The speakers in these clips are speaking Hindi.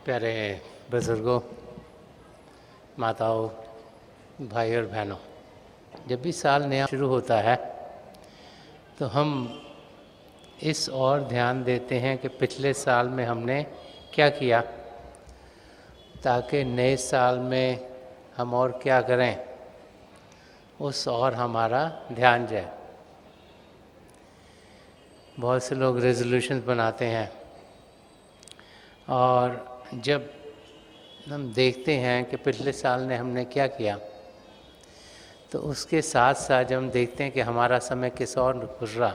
प्यारे बुजुर्गों, माताओं, भाई और बहनों, जब भी साल नया शुरू होता है तो हम इस और ध्यान देते हैं कि पिछले साल में हमने क्या किया, ताकि नए साल में हम और क्या करें उस और हमारा ध्यान जाए। बहुत से लोग रेजोल्यूशंस बनाते हैं और जब हम देखते हैं कि पिछले साल ने हमने क्या किया, तो उसके साथ साथ जब हम देखते हैं कि हमारा समय किस और गुजरा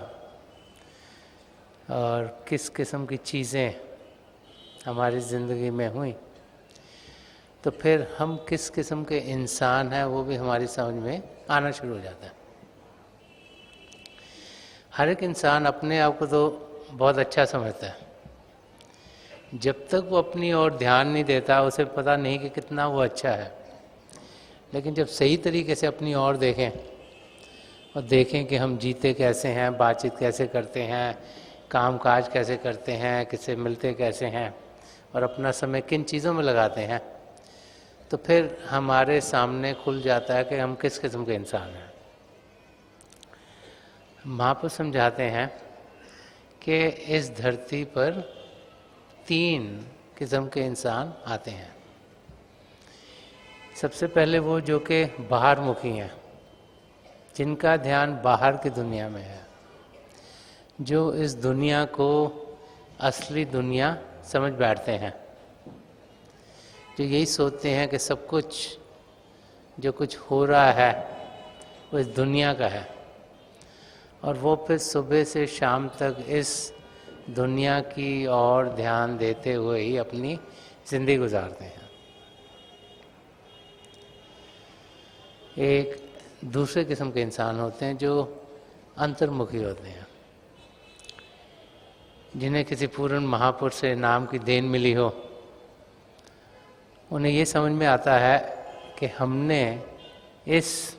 और किस किस्म की चीज़ें हमारी ज़िंदगी में हुई, तो फिर हम किस किस्म के इंसान हैं वो भी हमारी समझ में आना शुरू हो जाता है। हर एक इंसान अपने आप को तो बहुत अच्छा समझता है, जब तक वो अपनी ओर ध्यान नहीं देता उसे पता नहीं कि कितना वो अच्छा है। लेकिन जब सही तरीके से अपनी ओर देखें और देखें कि हम जीते कैसे हैं, बातचीत कैसे करते हैं, काम काज कैसे करते हैं, किससे मिलते कैसे हैं और अपना समय किन चीज़ों में लगाते हैं, तो फिर हमारे सामने खुल जाता है कि हम किस किस्म के इंसान हैं। महापुरुष समझाते हैं कि इस धरती पर 3 किस्म के इंसान आते हैं। सबसे पहले वो जो कि बाहर मुखी हैं, जिनका ध्यान बाहर की दुनिया में है, जो इस दुनिया को असली दुनिया समझ बैठते हैं, जो यही सोचते हैं कि सब कुछ जो कुछ हो रहा है वो इस दुनिया का है और वो फिर सुबह से शाम तक इस दुनिया की ओर ध्यान देते हुए ही अपनी ज़िंदगी गुजारते हैं। एक दूसरे किस्म के इंसान होते हैं जो अंतर्मुखी होते हैं, जिन्हें किसी पूर्ण महापुरुष से नाम की देन मिली हो। उन्हें ये समझ में आता है कि हमने इस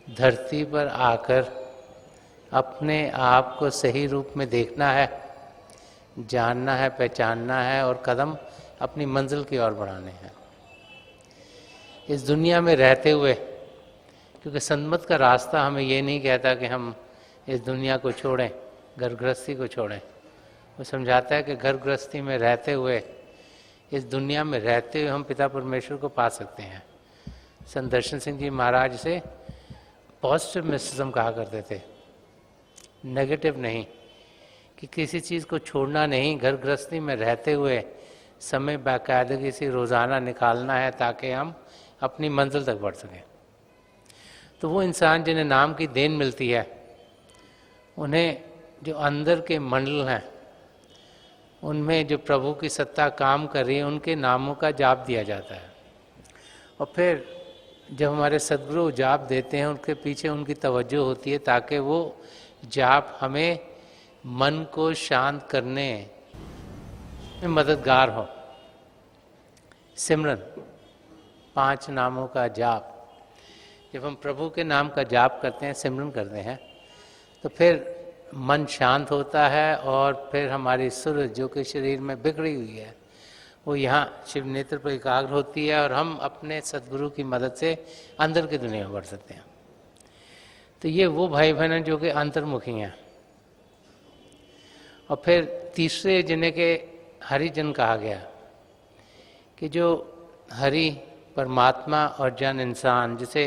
धरती पर आकर अपने आप को सही रूप में देखना है, जानना है, पहचानना है और कदम अपनी मंजिल की ओर बढ़ाने हैं। इस दुनिया में रहते हुए, क्योंकि संतमत का रास्ता हमें ये नहीं कहता कि हम इस दुनिया को छोड़ें, घर गृहस्थी को छोड़ें। वो समझाता है कि घर गृहस्थी में रहते हुए, इस दुनिया में रहते हुए हम पिता परमेश्वर को पा सकते हैं। संत दर्शन सिंह जी महाराज से पॉजिटिव मिस्टिज्म कहा करते थे, नेगेटिव नहीं, कि किसी चीज़ को छोड़ना नहीं, घर गृहस्थी में रहते हुए समय बाकायदगी से रोज़ाना निकालना है ताकि हम अपनी मंजिल तक बढ़ सकें। तो वो इंसान जिन्हें नाम की देन मिलती है, उन्हें जो अंदर के मंडल हैं, उनमें जो प्रभु की सत्ता काम कर रही है, उनके नामों का जाप दिया जाता है। और फिर जब हमारे सद्गुरु जाप देते हैं, उनके पीछे उनकी तवज्जो होती है ताकि वो जाप हमें मन को शांत करने में मददगार हो। सिमरन, 5 नामों का जाप, जब हम प्रभु के नाम का जाप करते हैं, सिमरन करते हैं, तो फिर मन शांत होता है और फिर हमारी सूरज जो कि शरीर में बिगड़ी हुई है वो यहाँ शिव नेत्र पर एकाग्र होती है और हम अपने सद्गुरु की मदद से अंदर की दुनिया में बढ़ सकते हैं। तो ये वो भाई बहन हैं जो कि अंतर्मुखी हैं। और फिर तीसरे जिन्हें के हरिजन कहा गया, कि जो हरि परमात्मा और जन इंसान, जिसे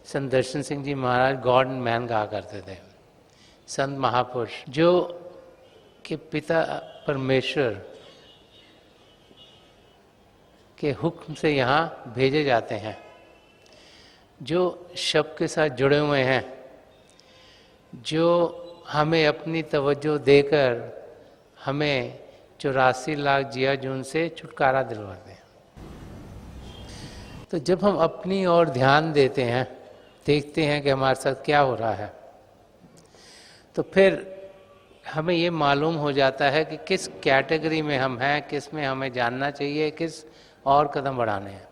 संत दर्शन सिंह जी महाराज गॉड एंड मैन कहा करते थे, संत महापुरुष जो कि पिता परमेश्वर के हुक्म से यहाँ भेजे जाते हैं, जो शब्द के साथ जुड़े हुए हैं, जो हमें अपनी तवज्जो देकर हमें 84 लाख जिया जून से छुटकारा दिलवाते हैं। तो जब हम अपनी ओर ध्यान देते हैं, देखते हैं कि हमारे साथ क्या हो रहा है, तो फिर हमें ये मालूम हो जाता है कि किस कैटेगरी में हम हैं, किस में हमें जानना चाहिए, किस और कदम बढ़ाने हैं।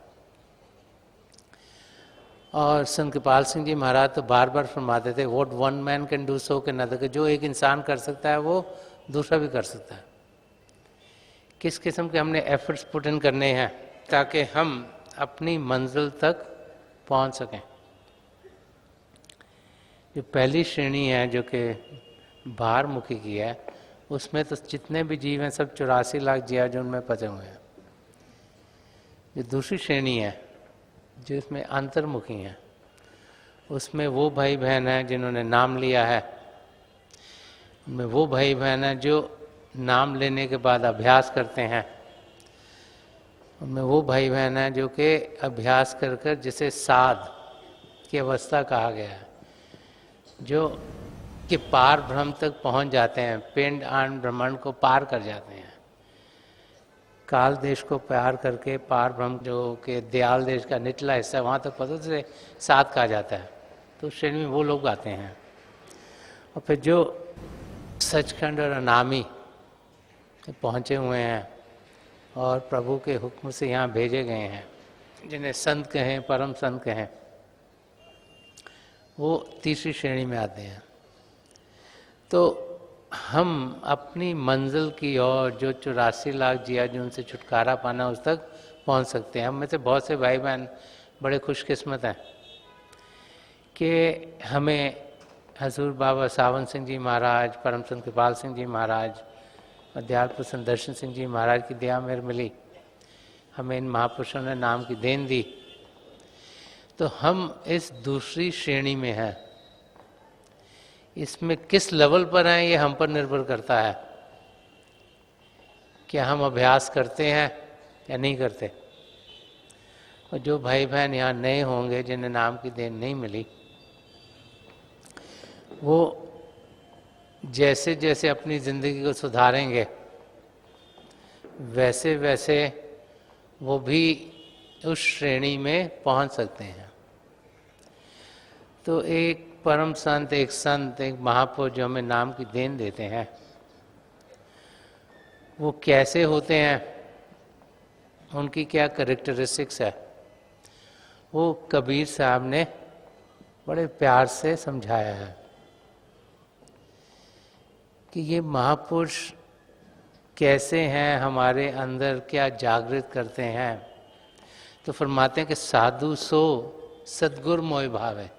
और संत कृपाल सिंह जी महाराज तो बार बार फरमाते थे, what one man can do so can other, जो एक इंसान कर सकता है वो दूसरा भी कर सकता है। किस किस्म के हमने एफर्ट्स पुट इन करने हैं ताकि हम अपनी मंजिल तक पहुंच सकें। जो पहली श्रेणी है जो कि बाहर मुखी की है, उसमें तो जितने भी जीव हैं सब 84 लाख जियाजून में फंसे हुए हैं। जो दूसरी श्रेणी है जो इसमें अंतर्मुखी है, उसमें वो भाई बहन हैं जिन्होंने नाम लिया है, उनमें वो भाई बहन हैं जो नाम लेने के बाद अभ्यास करते हैं, उनमें वो भाई बहन हैं जो कि अभ्यास कर कर जिसे साध की अवस्था कहा गया है, जो कि पार ब्रह्म तक पहुंच जाते हैं, पिंड आन ब्रह्मांड को पार कर जाते हैं, काल देश को पार करके पार ब्रह्म जो कि दयाल देश का निचला हिस्सा वहाँ तक पता से साथ कहा जाता है। तो श्रेणी में वो लोग आते हैं। और फिर जो सचखंड और अनामी पहुँचे हुए हैं और प्रभु के हुक्म से यहाँ भेजे गए हैं, जिन्हें संत कहें, परम संत कहें, वो तीसरी श्रेणी में आते हैं। तो हम अपनी मंजिल की ओर जो 84 लाख जियाजून से छुटकारा पाना उस तक पहुंच सकते हैं। हम में से बहुत से भाई बहन बड़े खुशकिस्मत हैं कि हमें हजूर बाबा सावन सिंह जी महाराज, परम संत कृपाल सिंह जी महाराज और दयाल प्रसन्न दर्शन सिंह जी महाराज की दया मेर मिली। हमें इन महापुरुषों ने नाम की देन दी। तो हम इस दूसरी श्रेणी में हैं। इसमें किस लेवल पर हैं ये हम पर निर्भर करता है। क्या हम अभ्यास करते हैं या नहीं करते। और जो भाई बहन यहाँ नए होंगे जिन्हें नाम की देन नहीं मिली, वो जैसे जैसे अपनी ज़िंदगी को सुधारेंगे वैसे वैसे वो भी उस श्रेणी में पहुंच सकते हैं। तो एक परम संत, एक संत, एक महापुरुष जो हमें नाम की देन देते हैं, वो कैसे होते हैं, उनकी क्या कैरेक्टरिस्टिक्स है, वो कबीर साहब ने बड़े प्यार से समझाया है कि ये महापुरुष कैसे हैं, हमारे अंदर क्या जागृत करते हैं। तो फरमाते हैं कि साधु सो सद्गुर मोह भाव है,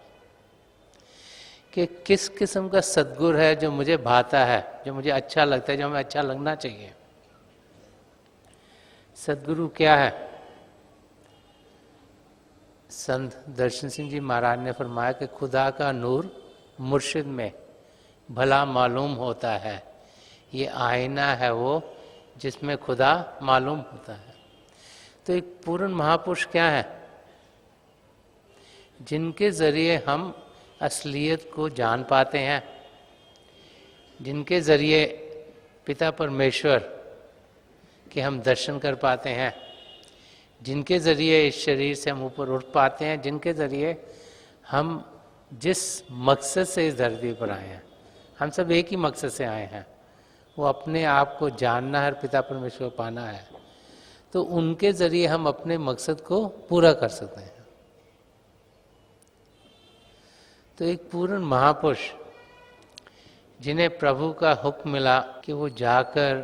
कि किस किस्म का सद्गुर है जो मुझे भाता है, जो मुझे अच्छा लगता है, जो हमें अच्छा लगना चाहिए। सद्गुरु क्या है। संत दर्शन सिंह जी महाराज ने फरमाया कि खुदा का नूर मुर्शिद में भला मालूम होता है, ये आईना है वो जिसमें खुदा मालूम होता है। तो एक पूर्ण महापुरुष क्या है, जिनके जरिए हम असलियत को जान पाते हैं, जिनके जरिए पिता परमेश्वर के हम दर्शन कर पाते हैं, जिनके ज़रिए इस शरीर से हम ऊपर उठ पाते हैं, जिनके ज़रिए हम जिस मकसद से इस धरती पर आए हैं, हम सब एक ही मकसद से आए हैं, वो अपने आप को जानना है और पिता परमेश्वर को पाना है। तो उनके ज़रिए हम अपने मकसद को पूरा कर सकते हैं। तो एक पूर्ण महापुरुष जिन्हें प्रभु का हुक्म मिला कि वो जाकर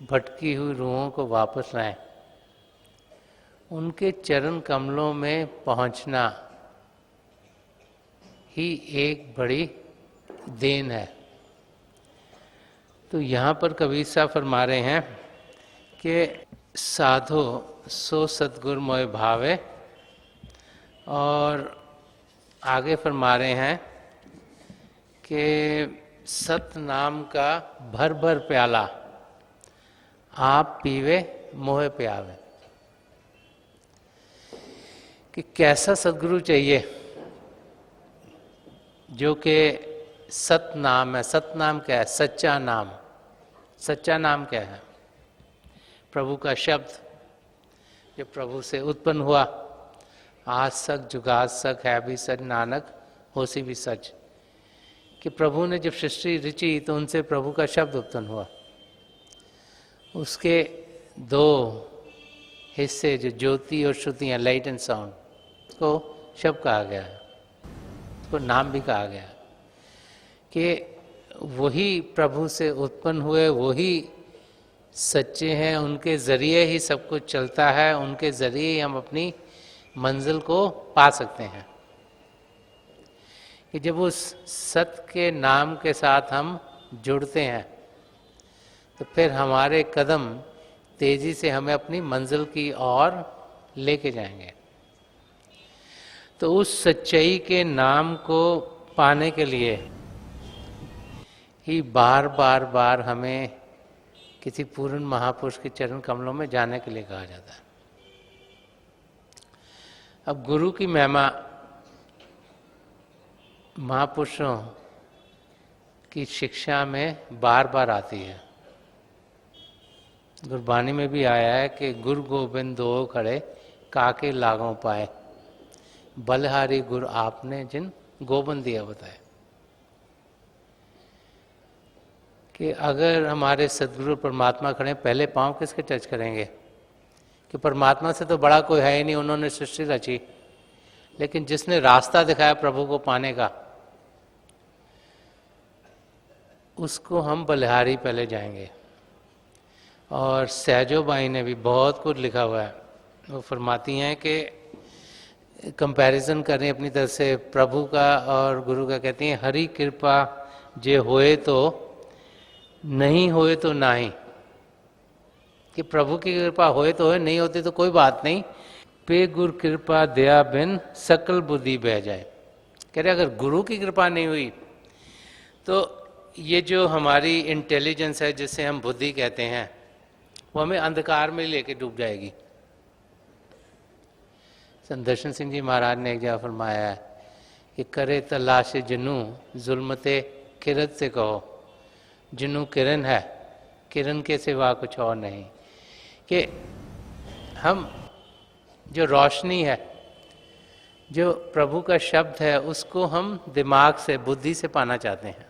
भटकी हुई रूहों को वापस लाएं, उनके चरण कमलों में पहुंचना ही एक बड़ी देन है। तो यहाँ पर कबीर साहब फरमा रहे हैं कि साधो सो सद्गुर मोह भावे, और आगे फरमा रहे हैं कि सत नाम का भर भर प्याला आप पीवे मोह प्यावे। कि कैसा सद्गुरु चाहिए जो कि सत नाम है। सत नाम क्या है? सच्चा नाम। सच्चा नाम क्या है? प्रभु का शब्द जो प्रभु से उत्पन्न हुआ। आज सच जुगाद सच है भी सच, नानक होसी भी सच। कि प्रभु ने जब सृष्टि रची तो उनसे प्रभु का शब्द उत्पन्न हुआ। उसके दो हिस्से जो ज्योति और श्रुतियाँ, लाइट एंड साउंड, को शब्द कहा गया है, उसको नाम भी कहा गया है। कि वही प्रभु से उत्पन्न हुए, वही सच्चे हैं, उनके ज़रिए ही सब कुछ चलता है, उनके ज़रिए ही हम अपनी मंजिल को पा सकते हैं। कि जब उस सत्य के नाम के साथ हम जुड़ते हैं तो फिर हमारे कदम तेजी से हमें अपनी मंजिल की ओर लेके जाएंगे। तो उस सच्चाई के नाम को पाने के लिए ही बार बार बार हमें किसी पूर्ण महापुरुष के चरण कमलों में जाने के लिए कहा जाता है। अब गुरु की महिमा महापुरुषों की शिक्षा में बार बार आती है। गुरबानी में भी आया है कि गुरु गोबिंद दो खड़े काके लागों पाए, बलहारी गुरु आपने जिन गोबन दिया बताए। कि अगर हमारे सदगुरु परमात्मा खड़े, पहले पांव किसके टच करेंगे? कि परमात्मा से तो बड़ा कोई है ही नहीं, उन्होंने सृष्टि रची, लेकिन जिसने रास्ता दिखाया प्रभु को पाने का, उसको हम बलिहारी पहले जाएंगे। और सहजो बाई ने भी बहुत कुछ लिखा हुआ है। वो फरमाती हैं कि कंपैरिजन करें अपनी तरफ से प्रभु का और गुरु का, कहती हैं हरि कृपा जे होए तो नहीं होए तो नाही। कि प्रभु की कृपा होए तो होए, नहीं होती तो कोई बात नहीं। पे गुरु कृपा दया बिन सकल बुद्धि बह जाए। कह रहे अगर गुरु की कृपा नहीं हुई तो ये जो हमारी इंटेलिजेंस है, जिसे हम बुद्धि कहते हैं, वो हमें अंधकार में लेके डूब जाएगी। संदर्शन सिंह जी महाराज ने एक जगह फरमाया है कि करे तलाश जिनू जुल्मते किरत से कहो, जिनू किरण है, किरण के सिवा कुछ और नहीं। कि हम जो रोशनी है, जो प्रभु का शब्द है, उसको हम दिमाग से, बुद्धि से पाना चाहते हैं।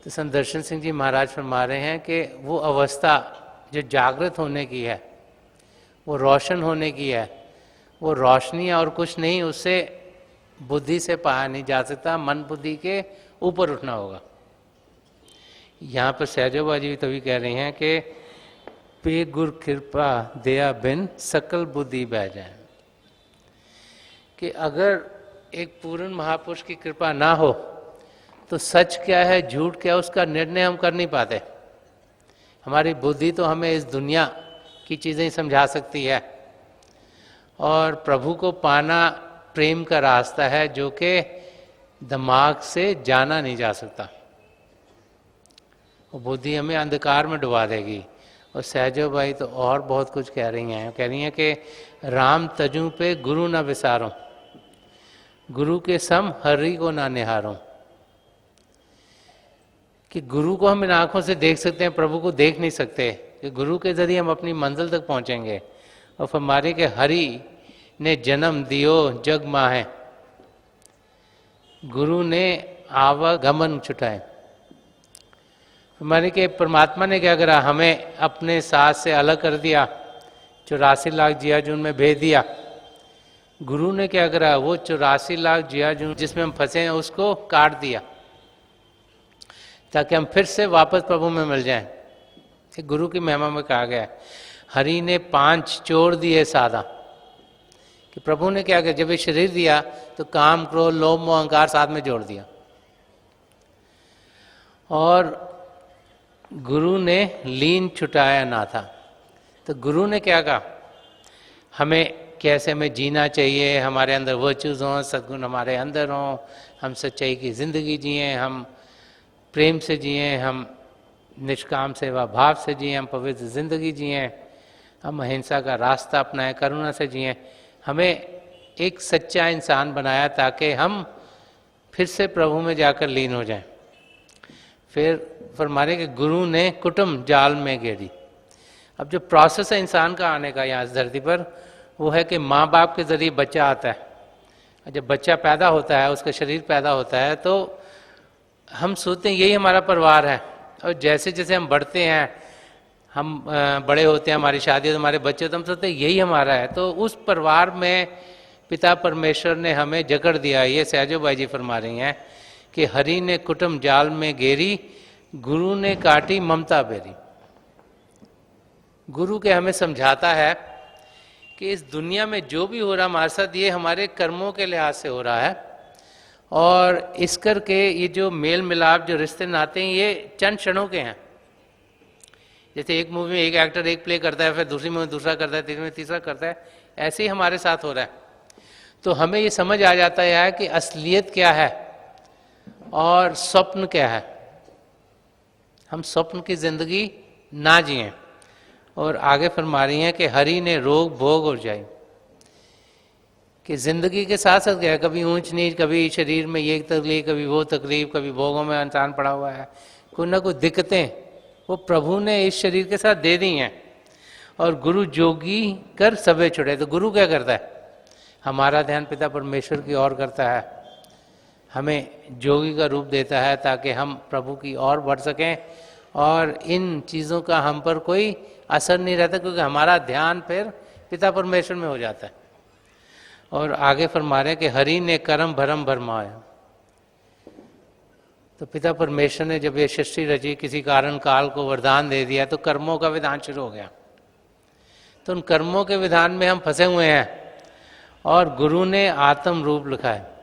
तो संदर्शन सिंह जी महाराज फरमा रहे हैं कि वो अवस्था जो जागृत होने की है, वो रोशन होने की है, वो रोशनी और कुछ नहीं, उससे बुद्धि से पाया नहीं जा सकता, मन बुद्धि के ऊपर उठना होगा। यहाँ पर सहजोबा जी तभी कह रही हैं कि पे गुर कृपा दया बिन सकल बुद्धि बह जाए। कि अगर एक पूर्ण महापुरुष की कृपा ना हो तो सच क्या है, झूठ क्या है, उसका निर्णय हम कर नहीं पाते। हमारी बुद्धि तो हमें इस दुनिया की चीज़ें ही समझा सकती है, और प्रभु को पाना प्रेम का रास्ता है जो कि दिमाग से जाना नहीं जा सकता। वो बुद्धि हमें अंधकार में डुबा देगी। और सहजो भाई तो और बहुत कुछ कह रही हैं कि राम तजू पे गुरु न विसारो, गुरु के सम हरि को ना निहारो। कि गुरु को हम इन आँखों से देख सकते हैं, प्रभु को देख नहीं सकते। कि गुरु के जरिए हम अपनी मंजिल तक पहुंचेंगे। और फरमारे के हरि ने जन्म दियो जग माहे, गुरु ने आवागमन छुटाए। हमारे के परमात्मा ने क्या करा, हमें अपने साथ से अलग कर दिया, 84 लाख जिया जून में भेज दिया। गुरु ने क्या करा, वो 84 लाख जिया जून जिसमें हम फंसे हैं उसको काट दिया, ताकि हम फिर से वापस प्रभु में मिल जाएं। गुरु की महिमा में कहा गया है हरि ने 5 जोड़ दिए साधा। कि प्रभु ने क्या किया, जब ये शरीर दिया तो काम क्रोध लोभ मोह अहंकार साथ में जोड़ दिया। और गुरु ने लीन छुटाया ना था। तो गुरु ने क्या कहा, हमें कैसे हमें जीना चाहिए, हमारे अंदर वर्च्यूज हों, सद्गुण हमारे अंदर हों, हम सच्चाई की जिंदगी जिए, हम प्रेम से जिए, हम निष्काम सेवा भाव से जिए, हम पवित्र जिंदगी जिए, हम अहिंसा का रास्ता अपनाएं, करुणा से जिए। हमें एक सच्चा इंसान बनाया ताकि हम फिर से प्रभु में जाकर लीन हो जाएं। फिर फरमाने के गुरु ने कुटुंब जाल में गेड़ी। अब जो प्रोसेस है इंसान का आने का यहाँ इस धरती पर, वो है कि माँ बाप के जरिए बच्चा आता है। जब बच्चा पैदा होता है, उसका शरीर पैदा होता है, तो हम सोचते हैं यही हमारा परिवार है। और जैसे जैसे हम बढ़ते हैं, हम बड़े होते हैं, हमारी शादी होती है, हमारे बच्चे, तो हम सोचते हैं यही हमारा है। तो उस परिवार में पिता परमेश्वर ने हमें जकड़ दिया। ये सहजो भाई जी फरमा रही हैं कि हरि ने कुटुंब जाल में घेरी, गुरु ने काटी ममता बेरी। गुरु के हमें समझाता है कि इस दुनिया में जो भी हो रहा हमारे साथ ये हमारे कर्मों के लिहाज से हो रहा है, और इस करके ये जो मेल मिलाप जो रिश्ते नाते हैं ये चंद क्षणों के हैं। जैसे एक मूवी में एक एक्टर एक प्ले करता है, फिर दूसरी मूवी में दूसरा करता है, तीसरी में तीसरा करता है, ऐसे ही हमारे साथ हो रहा है। तो हमें ये समझ आ जाता है कि असलियत क्या है और स्वप्न क्या है। हम स्वप्न की जिंदगी ना जिएं। और आगे फरमा रही हैं कि हरि ने रोग भोग और जाई, कि जिंदगी के साथ साथ क्या है, कभी ऊंच नीच, कभी शरीर में ये तकलीफ, कभी वो तकलीफ, कभी भोगों में इंसान पड़ा हुआ है, कोई ना कोई दिक्कतें वो प्रभु ने इस शरीर के साथ दे दी हैं। और गुरु जोगी कर सबे छुड़े। तो गुरु क्या करता है, हमारा ध्यान पिता परमेश्वर की ओर करता है, हमें जोगी का रूप देता है ताकि हम प्रभु की ओर बढ़ सकें और इन चीज़ों का हम पर कोई असर नहीं रहता, क्योंकि हमारा ध्यान फिर पिता परमेश्वर में हो जाता है। और आगे फरमा रहे कि हरि ने कर्म भरम भरमाया। तो पिता परमेश्वर ने जब ये सृष्टि रची, किसी कारण काल को वरदान दे दिया, तो कर्मों का विधान शुरू हो गया। तो उन कर्मों के विधान में हम फंसे हुए हैं और गुरु ने आत्म रूप लिखा है।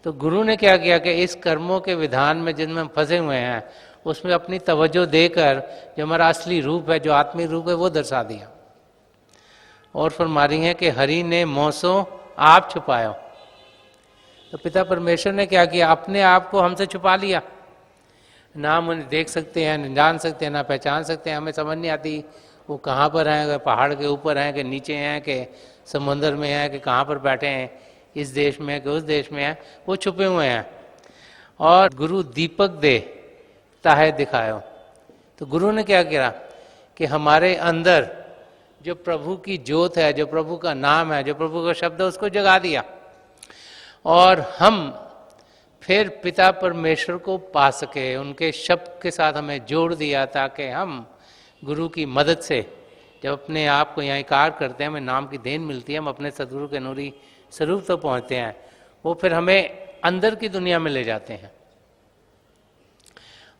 तो गुरु ने क्या किया कि इस कर्मों के विधान में जिनमें हम फंसे हुए हैं उसमें अपनी तवज्जो देकर जो हमारा असली रूप है, जो आत्मिक रूप है, वो दर्शा दिया। और फरमा रही है कि हरि ने मोसो आप छुपायो। तो पिता परमेश्वर ने क्या किया, अपने आप को हमसे छुपा लिया। ना हम उन्हें देख सकते हैं, न जान सकते हैं, ना पहचान सकते हैं, हमें समझ नहीं आती वो कहाँ पर हैं, पहाड़ के ऊपर हैं कि नीचे हैं कि समुद्र में हैं कि कहाँ पर बैठे हैं, इस देश में है कि उस देश में है, वो छुपे हुए हैं। और गुरु दीपक दे ताहे दिखायो। तो गुरु ने क्या किया कि हमारे अंदर जो प्रभु की ज्योत है, जो प्रभु का नाम है, जो प्रभु का शब्द है, उसको जगा दिया और हम फिर पिता परमेश्वर को पा सके। उनके शब्द के साथ हमें जोड़ दिया ताकि हम गुरु की मदद से जब अपने आप को यहाँ कार्य करते हैं, हमें नाम की देन मिलती है, हम अपने सदगुरु के नूरी स्वरूप तो पहुँचते हैं, वो फिर हमें अंदर की दुनिया में ले जाते हैं।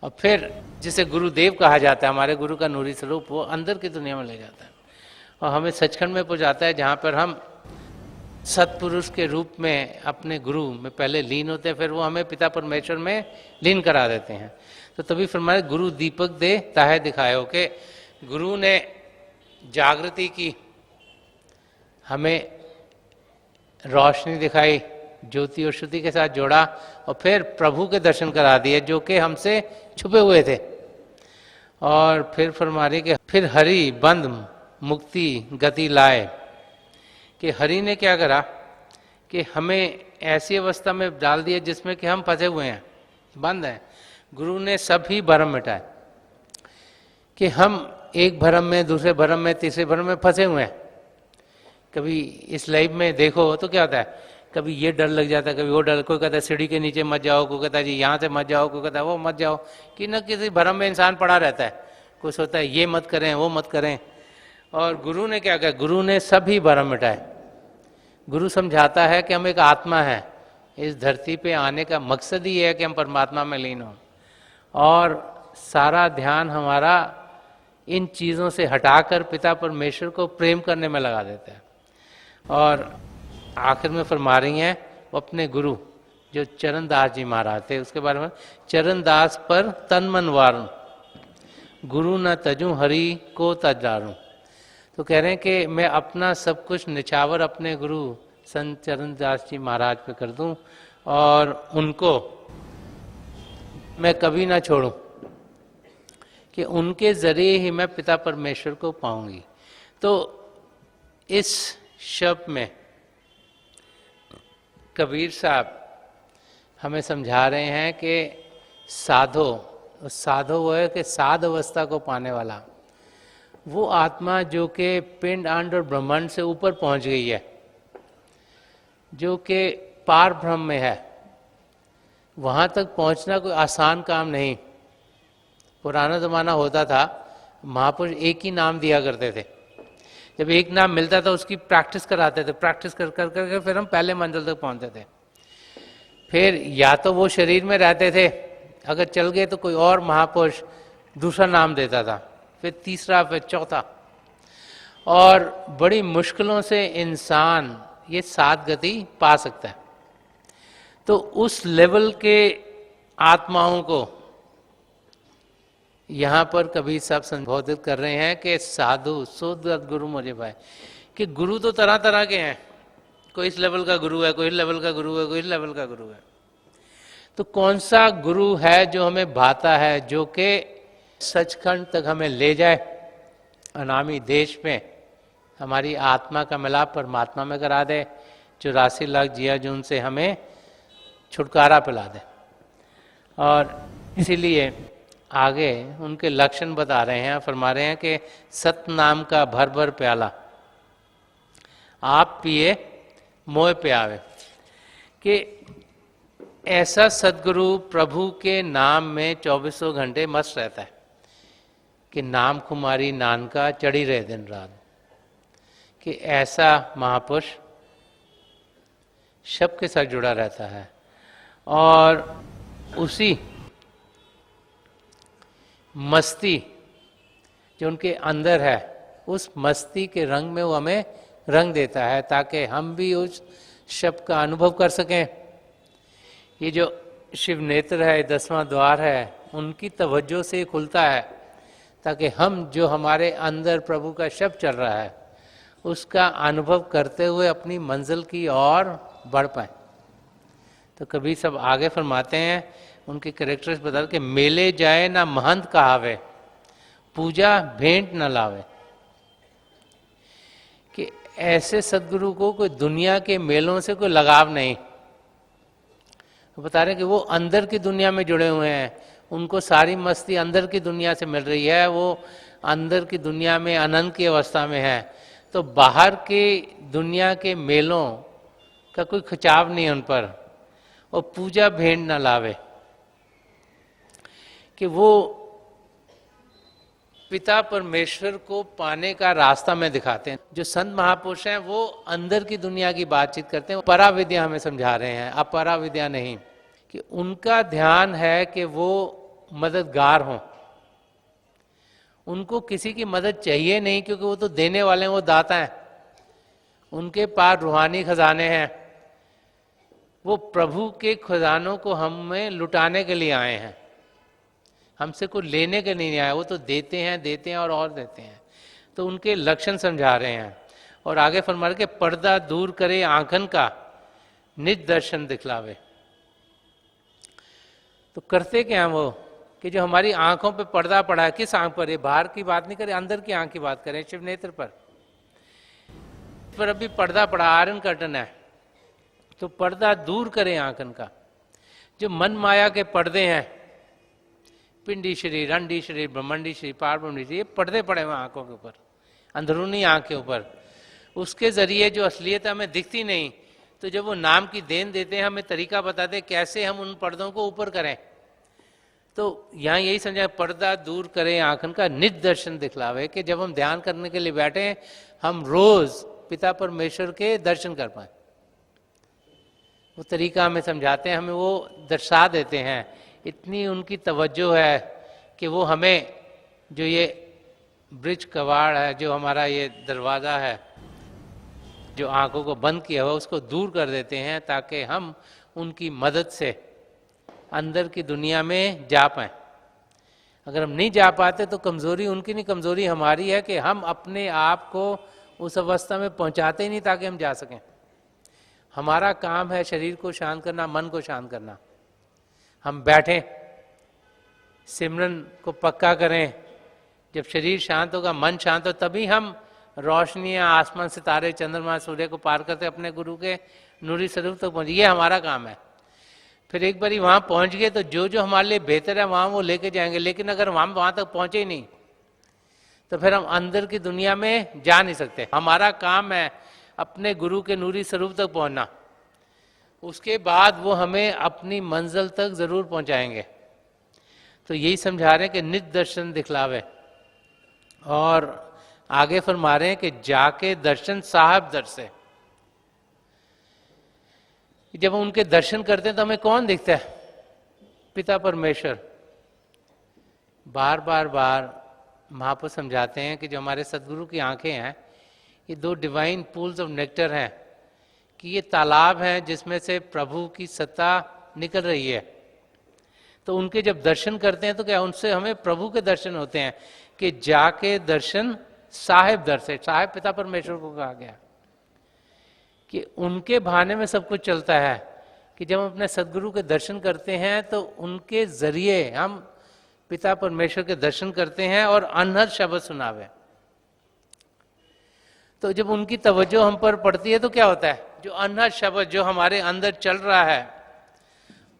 और फिर जिसे गुरुदेव कहा जाता है, हमारे गुरु का नूरी स्वरूप, वो अंदर की दुनिया में ले जाता है और हमें सचखंड में पहुँचाता है, जहाँ पर हम सत्पुरुष के रूप में अपने गुरु में पहले लीन होते हैं, फिर वो हमें पिता परमेश्वर में लीन करा देते हैं। तो तभी फरमाया गुरु दीपक दे ताहे दिखायो, कि गुरु ने जागृति की, हमें रोशनी दिखाई, ज्योति और श्रुति के साथ जोड़ा और फिर प्रभु के दर्शन करा दिए जो कि हमसे छुपे हुए थे। और फिर फरमा रही कि फिर हरि बंद मुक्ति गति लाए, कि हरि ने क्या करा कि हमें ऐसी अवस्था में डाल दिया जिसमें कि हम फंसे हुए हैं, बंद हैं। गुरु ने सभी भरम मिटाए कि हम एक भरम में, दूसरे भरम में, तीसरे भरम में फंसे हुए हैं। कभी इस लाइफ में देखो तो क्या होता है, कभी ये डर लग जाता है, कभी वो डर, कोई कहता है सीढ़ी के नीचे मत जाओ, कोई कहता है जी यहाँ से मत जाओ, कोई कहता है वो मत जाओ, कि न किसी भरम में इंसान पड़ा रहता है। कोई सोचता है ये मत करें, वो मत करें। और गुरु ने क्या कहा, गुरु ने सभी भरम मिटाए। गुरु समझाता है कि हम एक आत्मा है, इस धरती पे आने का मकसद ही है कि हम परमात्मा में लीन हों, और सारा ध्यान हमारा इन चीज़ों से हटाकर पिता परमेश्वर को प्रेम करने में लगा देता है। और आखिर में फरमा रही हैं वो अपने गुरु जो चरणदास जी महाराज थे उसके बारे में, चरणदास पर तन मन वारूं, गुरु न तजू हरि को तजारूं। तो कह रहे हैं कि मैं अपना सब कुछ निछावर अपने गुरु संत चरणदास जी महाराज पे कर दूं और उनको मैं कभी ना छोड़ूं, कि उनके जरिए ही मैं पिता परमेश्वर को पाऊंगी। तो इस शब्द में कबीर साहब हमें समझा रहे हैं कि साधो वो है कि साध अवस्था को पाने वाला, वो आत्मा जो कि पिंड अंड और ब्रह्मांड से ऊपर पहुंच गई है, जो कि पार ब्रह्म में है। वहाँ तक पहुँचना कोई आसान काम नहीं। पुराना ज़माना होता था, महापुरुष एक ही नाम दिया करते थे, जब एक नाम मिलता था उसकी प्रैक्टिस कराते थे, प्रैक्टिस कर कर कर फिर हम पहले मंजिल तक पहुँचते थे। फिर या तो वो शरीर में रहते थे अगर चल गए तो कोई और महापुरुष दूसरा नाम देता था, फिर तीसरा, फिर चौथा, और बड़ी मुश्किलों से इंसान ये 7 गति पा सकता है। तो उस लेवल के आत्माओं को यहाँ पर कभी सब संबोधित कर रहे हैं कि साधु शुद्ध गुरु मुझे भाई, कि गुरु तो तरह तरह के हैं, कोई इस लेवल का गुरु है, कोई इस लेवल का गुरु है, कोई इस लेवल का गुरु है। तो कौन सा गुरु है जो हमें भाता है, जो कि सचखंड तक हमें ले जाए, अनामी देश में हमारी आत्मा का मिलाप परमात्मा में करा दे, 84 लाख जिया जून से हमें छुटकारा पिला दे। और इसीलिए आगे उनके लक्षण बता रहे हैं, फरमा रहे हैं कि सत नाम का भर भर प्याला आप पिए मोह प्यावे, कि ऐसा सदगुरु प्रभु के नाम में 24 घंटे मस्त रहता है, कि नाम कुमारी नानका चढ़ी रहे दिन रात, कि ऐसा महापुरुष शब्द के साथ जुड़ा रहता है और उसी मस्ती जो उनके अंदर है, उस मस्ती के रंग में वो हमें रंग देता है, ताकि हम भी उस शब्द का अनुभव कर सकें। ये जो शिव नेत्र है, 10वां द्वार है, उनकी तवज्जो से खुलता है, ताकि हम जो हमारे अंदर प्रभु का शब्द चल रहा है उसका अनुभव करते हुए अपनी मंजिल की ओर बढ़ पाए। तो कभी सब आगे फरमाते हैं, उनके कैरेक्टर्स बता के मेले जाए ना महंत कहावे, पूजा भेंट न लावे, कि ऐसे सदगुरु को कोई दुनिया के मेलों से कोई लगाव नहीं। तो बता रहे हैं कि वो अंदर की दुनिया में जुड़े हुए हैं, उनको सारी मस्ती अंदर की दुनिया से मिल रही है, वो अंदर की दुनिया में आनंद की अवस्था में है। तो बाहर की दुनिया के मेलों का कोई खिंचाव नहीं उन पर, और पूजा भेंट न लावे, कि वो पिता परमेश्वर को पाने का रास्ता में दिखाते हैं। जो संत महापुरुष हैं वो अंदर की दुनिया की बातचीत करते हैं, परा विद्या हमें समझा रहे हैं, अपरा विद्या नहीं, कि उनका ध्यान है कि वो मददगार हों, उनको किसी की मदद चाहिए नहीं, क्योंकि वो तो देने वाले हैं, वो दाता हैं, उनके पास रूहानी खजाने हैं, वो प्रभु के खजानों को हमें लुटाने के लिए आए हैं, हमसे कोई लेने के नहीं आए, वो तो देते हैं और देते हैं। तो उनके लक्षण समझा रहे हैं और आगे फरमा रहे कि पर्दा दूर करे आंखन का, निज दर्शन दिखलावे। तो करते क्या हैं वो, कि जो हमारी आंखों पे पर्दा पड़ा है, किस आंख पर, ये बाहर की बात नहीं करें, अंदर की आंख की बात करें, शिव नेत्र पर अभी पर्दा पड़ा, आयरन कर्टन है, तो पर्दा दूर करे आंखन का। जो मन माया के पर्दे हैं, पिंडी शरीर, अंडी शरीर, ब्रह्मंडी शरीर, पारब्रह्मंडी शरीर, ये पर्दे पड़े हुए आंखों के ऊपर, अंदरूनी आंख के ऊपर, उसके जरिए जो असलियत हमें दिखती नहीं। तो जब वो नाम की देन देते हैं, हमें तरीका बताते हैं कैसे हम उन पर्दों को ऊपर करें। तो यहाँ यही समझा, पर्दा दूर करें आंखन का, निज दर्शन दिखलावे, कि जब हम ध्यान करने के लिए बैठे हम रोज पिता परमेश्वर के दर्शन कर पाए। वो तरीका हमें समझाते हैं, हमें वो दर्शा देते हैं। इतनी उनकी तवज्जो है कि वो हमें जो ये ब्रिज कवाड़ है, जो हमारा ये दरवाज़ा है जो आंखों को बंद किया हुआ, उसको दूर कर देते हैं, ताकि हम उनकी मदद से अंदर की दुनिया में जा पाएँ। अगर हम नहीं जा पाते तो कमज़ोरी उनकी नहीं, कमज़ोरी हमारी है कि हम अपने आप को उस अवस्था में पहुंचाते ही नहीं ताकि हम जा सकें। हमारा काम है शरीर को शांत करना, मन को शांत करना। हम बैठें, सिमरन को पक्का करें, जब शरीर शांत होगा, मन शांत हो, तभी हम रोशनियाँ, आसमान, सितारे, चंद्रमा, सूर्य को पार करते अपने गुरु के नूरी स्वरूप तक पहुँचे। ये हमारा काम है। फिर एक बारी वहाँ पहुँच गए तो जो जो हमारे लिए बेहतर है वहाँ वो लेके जाएंगे। लेकिन अगर हम वहाँ तक पहुँचे ही नहीं तो फिर हम अंदर की दुनिया में जा नहीं सकते। हमारा काम है अपने गुरु के नूरी स्वरूप तक पहुँचना, उसके बाद वो हमें अपनी मंजिल तक ज़रूर पहुँचाएंगे। तो यही समझा रहे हैं कि निज दर्शन दिखलावे, और आगे फरमा रहे हैं कि जाके दर्शन साहब दर से। जब हम उनके दर्शन करते हैं तो हमें कौन दिखता है? पिता परमेश्वर बार बार महापुरुष समझाते हैं कि जो हमारे सदगुरु की आंखें हैं ये दो डिवाइन पूल्स ऑफ नेक्टर हैं, कि ये तालाब हैं जिसमें से प्रभु की सत्ता निकल रही है। तो उनके जब दर्शन करते हैं तो क्या उनसे हमें प्रभु के दर्शन होते हैं, कि जाके दर्शन साहिब दर्शन, साहिब पिता परमेश्वर को कहा गया कि उनके बहाने में सब कुछ चलता है। कि जब हम अपने सदगुरु के दर्शन करते हैं तो उनके जरिए हम पिता परमेश्वर के दर्शन करते हैं और अनहद शब्द सुनावे। तो जब उनकी तवज्जो हम पर पड़ती है तो क्या होता है, जो अनहद शब्द जो हमारे अंदर चल रहा है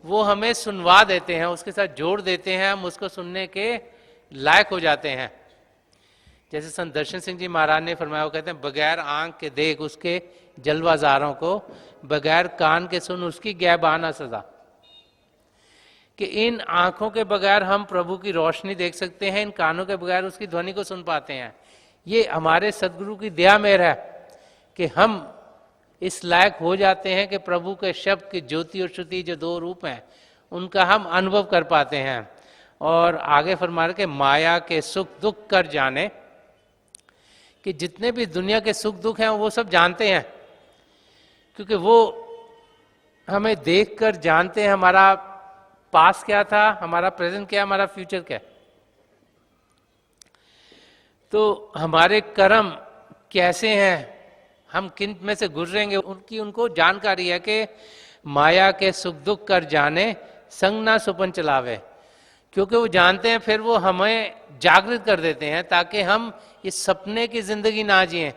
वो हमें सुनवा देते हैं, उसके साथ जोड़ देते हैं, हम उसको सुनने के लायक हो जाते हैं। जैसे संत दर्शन सिंह जी महाराज ने फरमाया, वो कहते हैं बगैर आंख के देख उसके जलवाजारों को, बगैर कान के सुन उसकी गैबाना सजा। कि इन आंखों के बगैर हम प्रभु की रोशनी देख सकते हैं, इन कानों के बगैर उसकी ध्वनि को सुन पाते हैं। ये हमारे सदगुरु की दया मेहर है कि हम इस लायक हो जाते हैं कि प्रभु के शब्द की ज्योति और श्रुति जो दो रूप हैं उनका हम अनुभव कर पाते हैं। और आगे फरमा रहे कि माया के सुख दुख कर जाने, कि जितने भी दुनिया के सुख दुख हैं वो सब जानते हैं, क्योंकि वो हमें देखकर जानते हैं हमारा पास क्या था, हमारा प्रेजेंट क्या, हमारा फ्यूचर क्या। तो हमारे कर्म कैसे हैं, हम किन में से गुजरेंगे, उनकी उनको जानकारी है। कि माया के सुख दुख कर जाने संग ना सुपन चलावे, क्योंकि वो जानते हैं, फिर वो हमें जागृत कर देते हैं ताकि हम इस सपने की जिंदगी ना जिए।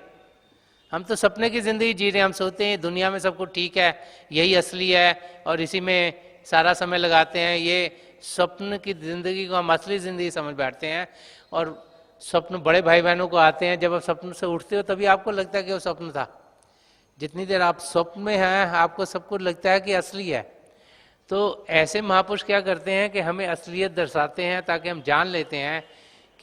हम तो सपने की जिंदगी जी रहे हैं, हम सोचते हैं दुनिया में सब कुछ ठीक है, यही असली है और इसी में सारा समय लगाते हैं। ये स्वप्न की जिंदगी को हम असली जिंदगी समझ बैठते हैं। और स्वप्न बड़े भाई बहनों को आते हैं, जब आप स्वप्न से उठते हो तभी आपको लगता है कि वो स्वप्न था। जितनी देर आप स्वप्न में हैं आपको सब कुछ लगता है कि असली है। तो ऐसे महापुरुष क्या करते हैं कि हमें असलियत दर्शाते हैं ताकि हम जान लेते हैं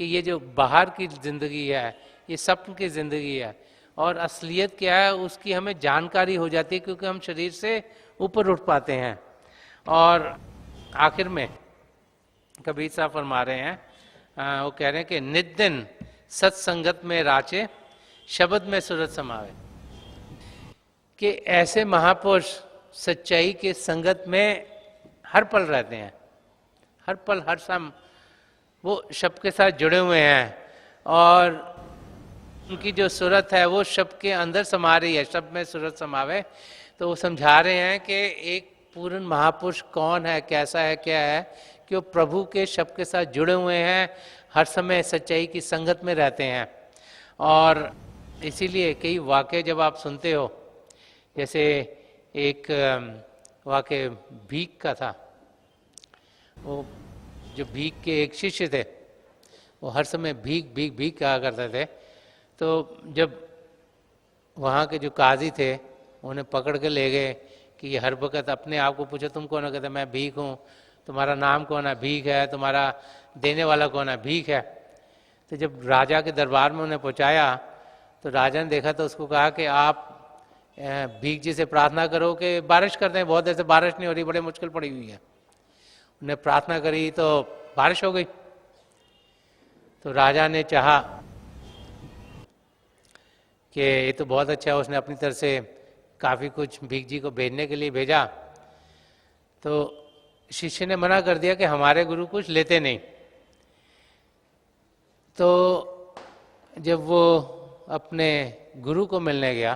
कि ये जो बाहर की जिंदगी है ये स्वप्न की जिंदगी है, और असलियत क्या है उसकी हमें जानकारी हो जाती है, क्योंकि हम शरीर से ऊपर उठ पाते हैं। और आखिर में कबीर साहब फरमा रहे हैं, वो कह रहे हैं कि नित दिन सत्संगत में राचे शब्द में सूरत समावे। कि ऐसे महापुरुष सच्चाई के संगत में हर पल रहते हैं, हर पल हर सम वो शब्द के साथ जुड़े हुए हैं, और उनकी जो सूरत है वो शब्द के अंदर समा रही है, शब्द में सूरत समावे। तो वो समझा रहे हैं कि एक पूर्ण महापुरुष कौन है, कैसा है, क्या है, कि वो प्रभु के शब्द के साथ जुड़े हुए हैं, हर समय सच्चाई की संगत में रहते हैं। और इसीलिए कई वाक़े जब आप सुनते हो, जैसे एक वाक़े भीख का था, वो जो भीख के एक शिष्य थे वो हर समय भीख भीख भीख कहा करते थे। तो जब वहाँ के जो काजी थे उन्हें पकड़ के ले गए कि ये हर वक्त अपने आप को पूछो तुम कौन हो, कहते मैं भीख हूँ, तुम्हारा नाम कौन है, भीख है, तुम्हारा देने वाला कौन है, भीख है। तो जब राजा के दरबार में उन्हें पहुँचाया तो राजा ने देखा तो उसको कहा कि आप भीख जी से प्रार्थना करो कि बारिश कर दें, बहुत देर से बारिश नहीं हो रही, बड़े मुश्किल पड़ी हुई है। उन्हें प्रार्थना करी तो बारिश हो गई। तो राजा ने चाहा कि ये तो बहुत अच्छा है, उसने अपनी तरफ से काफ़ी कुछ भीख जी को भेजने के लिए भेजा। तो शिष्य ने मना कर दिया कि हमारे गुरु कुछ लेते नहीं। तो जब वो अपने गुरु को मिलने गया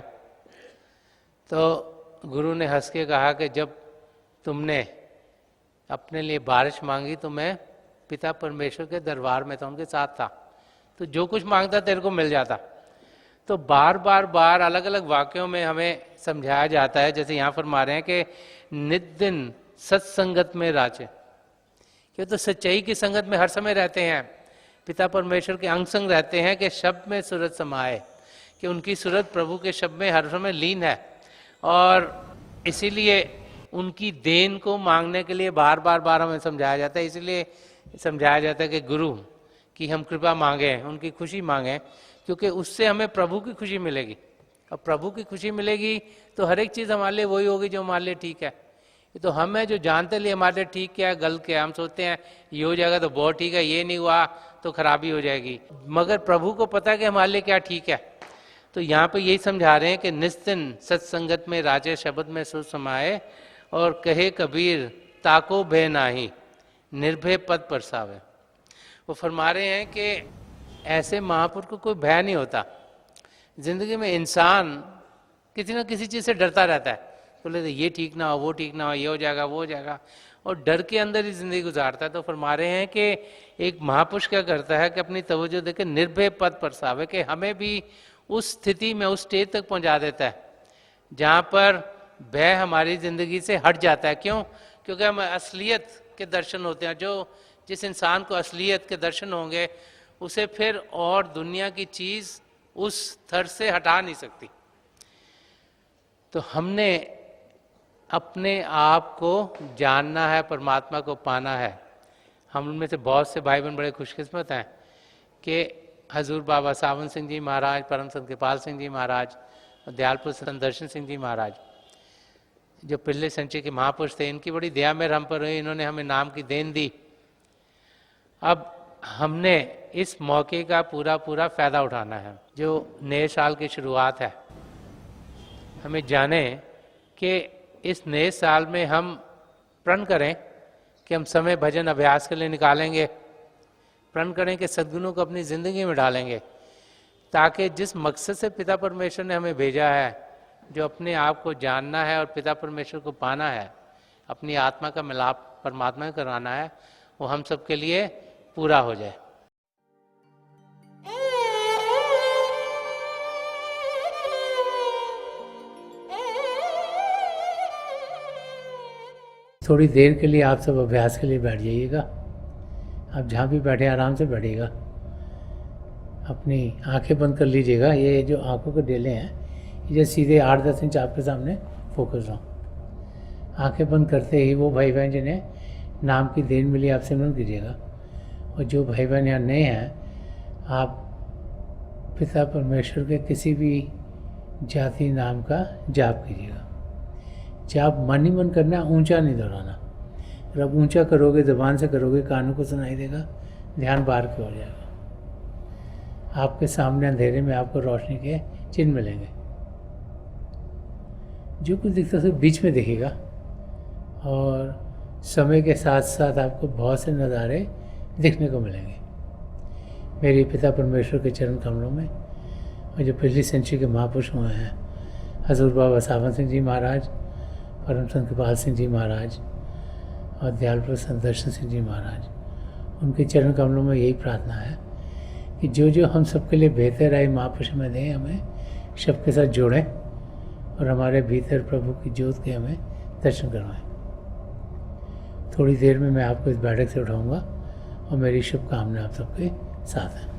तो गुरु ने हंस के कहा कि जब तुमने अपने लिए बारिश मांगी तो मैं पिता परमेश्वर के दरबार में था, उनके साथ था, तो जो कुछ मांगता तेरे को मिल जाता। तो बार बार अलग अलग वाक्यों में हमें समझाया जाता है, जैसे यहाँ फरमा रहे हैं कि नित दिन सत्संगत में राचे, क्यों तो सच्चाई की संगत में हर समय रहते हैं, पिता परमेश्वर के अंग संग रहते हैं, कि शब्द में सूरत समाए, कि उनकी सूरत प्रभु के शब्द में हर समय लीन है। और इसीलिए उनकी देन को मांगने के लिए बार बार हमें समझाया जाता है। इसीलिए समझाया जाता है कि गुरु की हम कृपा मांगें, उनकी खुशी मांगें, क्योंकि उससे हमें प्रभु की खुशी मिलेगी। और प्रभु की खुशी मिलेगी तो हर एक चीज़ हमारे लिए वही होगी जो हमारे लिए ठीक है। ये तो हम हैं जो जानते लिए हमारे लिए ठीक क्या है गलत क्या है। हम सोचते हैं ये हो जाएगा तो बहुत ठीक है, ये नहीं हुआ तो खराबी हो जाएगी, मगर प्रभु को पता है कि हमारे लिए क्या ठीक है। तो यहाँ पे यही समझा रहे हैं कि निस्तिन सत्संगत में राजे शब्द में सुर समाए, और कहे कबीर ताको भय नाही, निर्भय पद परसावे। वो फरमा रहे हैं कि ऐसे महापुरुष को कोई भय नहीं होता। जिंदगी में इंसान किसी ना किसी चीज़ से डरता रहता है, बोले तो ये ठीक ना हो, वो ठीक ना हो, ये हो जाएगा, वो हो जाएगा, और डर के अंदर ही जिंदगी गुजारता है। तो फरमा रहे हैं कि एक महापुरुष क्या करता है कि अपनी तवज्जो देके निर्भय पद परसावे, कि हमें भी उस स्थिति में, उस स्टेज तक पहुंचा देता है जहाँ पर भय हमारी जिंदगी से हट जाता है। क्यों? क्योंकि हम असलियत के दर्शन होते हैं। जिस इंसान को असलियत के दर्शन होंगे उसे फिर और दुनिया की चीज़ उस स्तर से हटा नहीं सकती। तो हमने अपने आप को जानना है, परमात्मा को पाना है। हम उनमें से बहुत से भाई बहन बड़े खुशकिस्मत हैं कि हजूर बाबा सावन सिंह जी महाराज, परम संत कृपाल सिंह जी महाराज और दयालपुर संत दर्शन सिंह जी महाराज जो पिल्ले संचय के महापुरुष थे, इनकी बड़ी दया मेहर हम पर हुई। इन्होंने हमें नाम की देन दी। अब हमने इस मौके का पूरा पूरा फायदा उठाना है। जो नए साल की शुरुआत है, हमें जाने कि इस नए साल में हम प्रण करें कि हम समय भजन अभ्यास के लिए निकालेंगे। प्रण करें कि सद्गुणों को अपनी ज़िंदगी में डालेंगे, ताकि जिस मकसद से पिता परमेश्वर ने हमें भेजा है, जो अपने आप को जानना है और पिता परमेश्वर को पाना है, अपनी आत्मा का मिलाप परमात्मा में कराना है, वो हम सबके लिए पूरा हो जाए। थोड़ी देर के लिए आप सब अभ्यास के लिए बैठ जाइएगा। आप जहाँ भी बैठे आराम से बैठिएगा, अपनी आंखें बंद कर लीजिएगा। ये जो आंखों के डेले हैं ये सीधे 8-10 इंच आपके सामने फोकस हो। आंखें बंद करते ही वो भाई बहन जिन्हें नाम की देन मिली आप सिमरन कीजिएगा, और जो भाई बहन यहाँ नए हैं आप पिता परमेश्वर के किसी भी जाति नाम का जाप कीजिएगा। जाप मन ही मन करना, ऊंचा नहीं दोहराना। अगर आप ऊंचा करोगे, ज़बान से करोगे, कानों को सुनाई देगा, ध्यान बाहर की ओर जाएगा। आपके सामने अंधेरे में आपको रोशनी के चिन्ह मिलेंगे। जो कुछ दिखता है बीच में दिखेगा, और समय के साथ साथ आपको बहुत से नज़ारे दिखने को मिलेंगे। मेरे पिता परमेश्वर के चरण कमलों में, और जो पिछली सेंचुरी के महापुरुष हुए हैं, हजूर बाबा सावन सिंह जी महाराज, परम संत कृपाल सिंह जी महाराज और दयालपुर संत दर्शन सिंह जी महाराज, उनके चरण कमलों में यही प्रार्थना है कि जो जो हम सबके लिए बेहतर आए महापुरुष में दें, हमें सबके साथ जोड़ें और हमारे भीतर प्रभु की ज्योत के हमें दर्शन करवाएं। थोड़ी देर में मैं आपको इस बैठक से उठाऊंगा, और मेरी शुभकामनाएं आप सबके साथ हैं।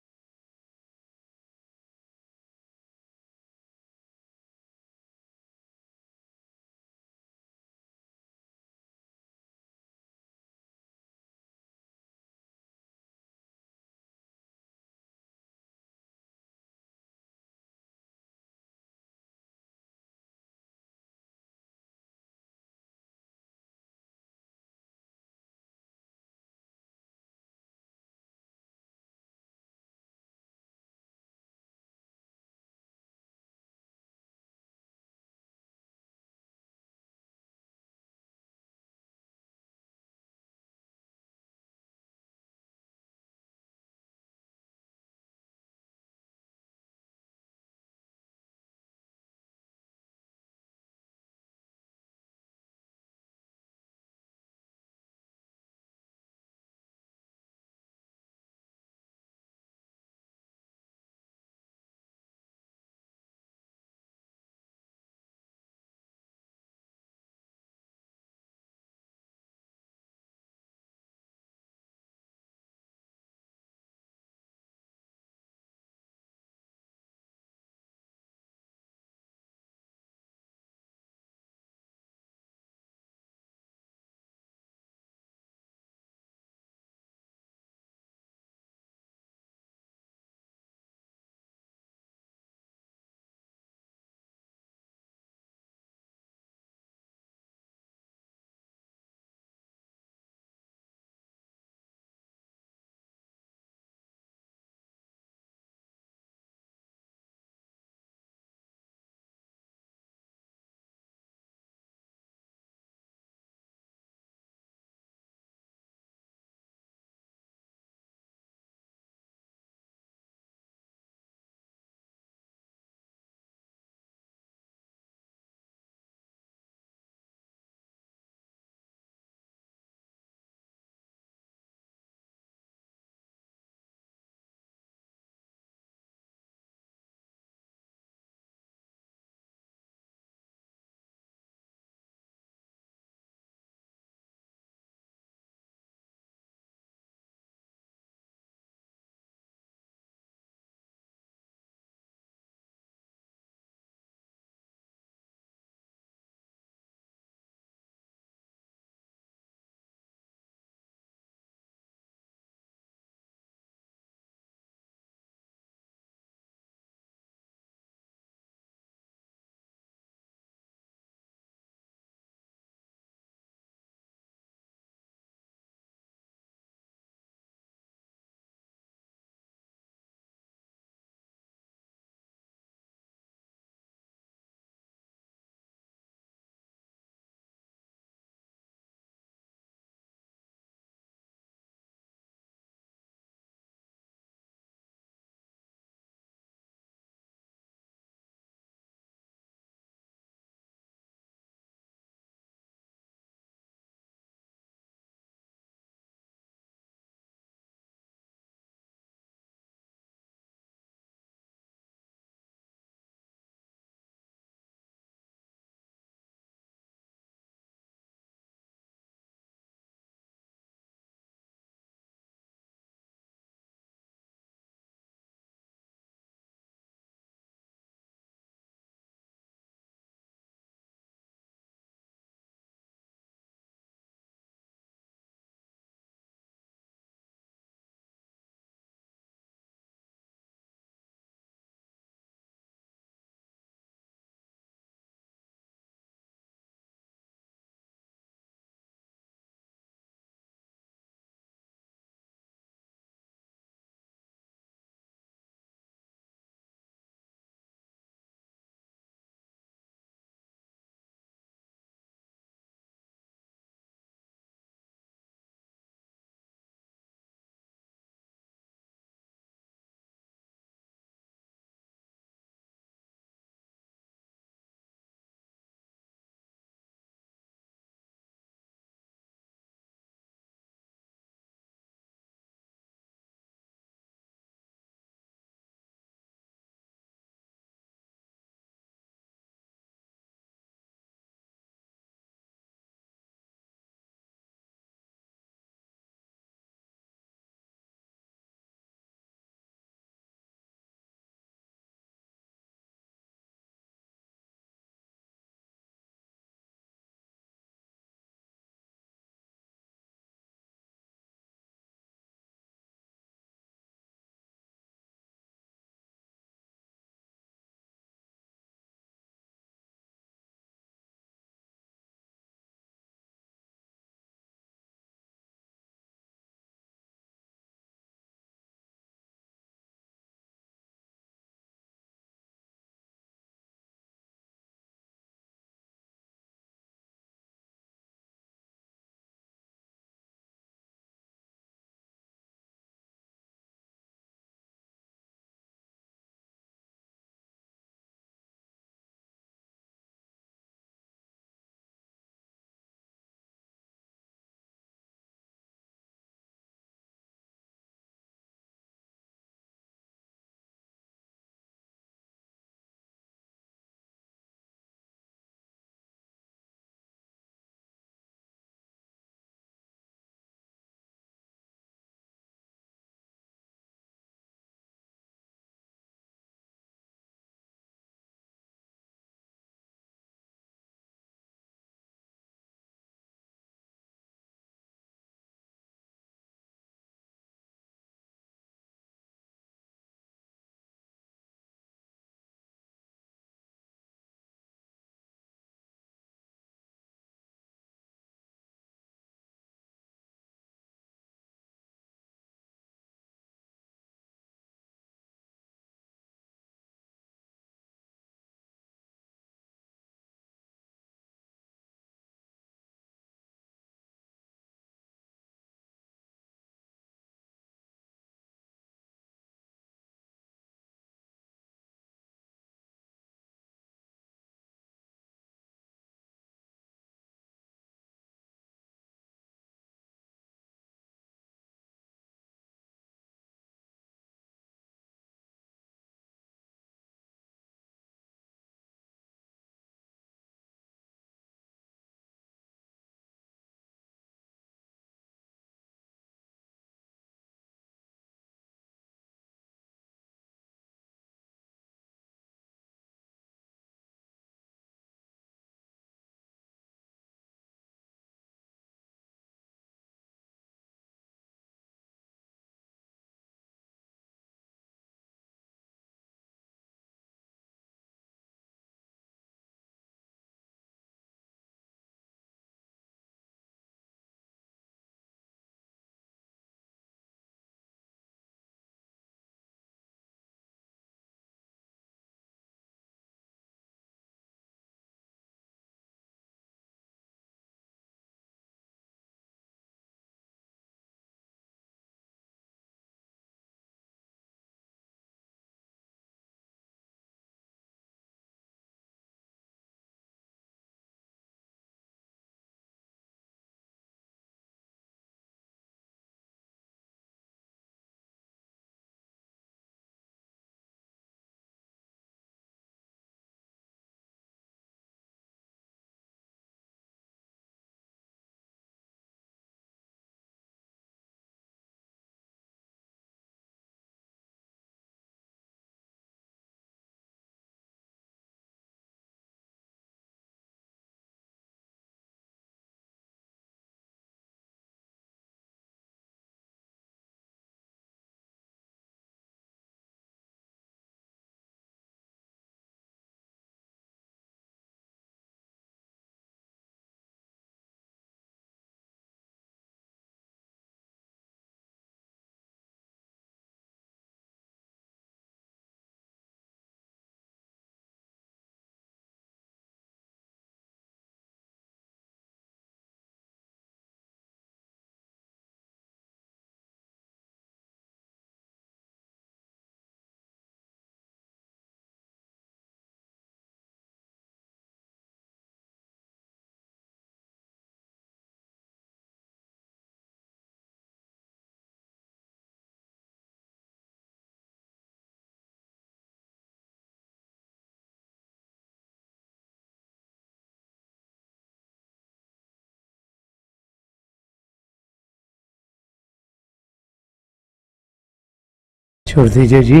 छोड़ दीजिए जी,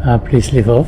प्लीज लीव ऑफ।